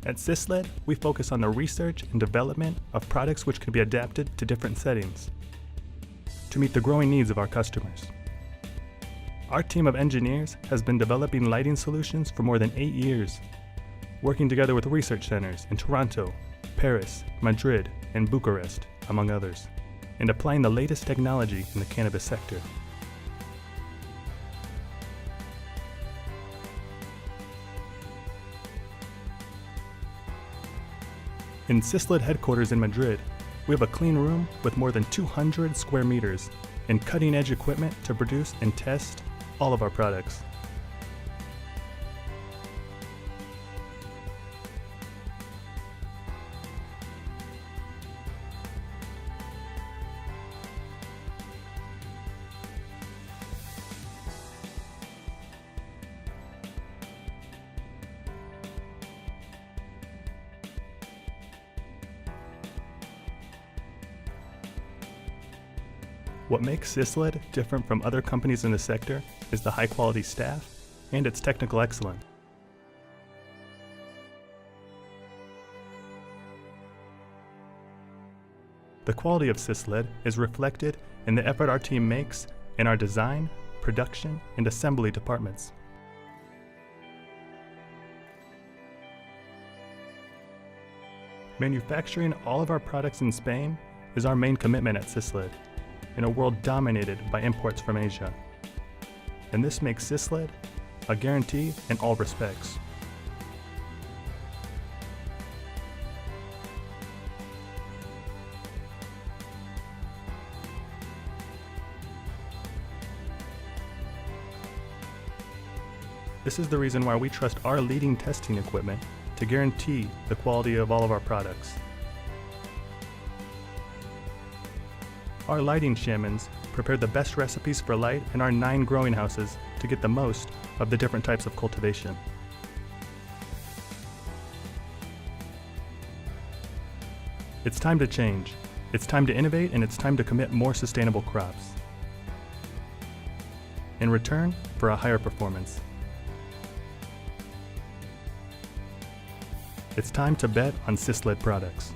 At SYSLED, we focus on the research and development of products which can be adapted to different settings to meet the growing needs of our customers. Our team of engineers has been developing lighting solutions for more than 8 years, working together with research centers in Toronto, Paris, Madrid, and Bucharest, among others, and applying the latest technology in the cannabis sector. In SYSLED headquarters in Madrid, we have a clean room with more than 200 square meters and cutting-edge equipment to produce and test all of our products. What makes SYSLED different from other companies in the sector is the high-quality staff and its technical excellence. The quality of SYSLED is reflected in the effort our team makes in our design, production, and assembly departments. Manufacturing all of our products in Spain is our main commitment at SYSLED, in a world dominated by imports from Asia. And this makes SYSLED a guarantee in all respects. This is the reason why we trust our leading testing equipment to guarantee the quality of all of our products. Our lighting shamans prepare the best recipes for light in our 9 growing houses to get the most of the different types of cultivation. It's time to change. It's time to innovate, and it's time to commit more sustainable crops. In return for a higher performance. It's time to bet on SYSLED products.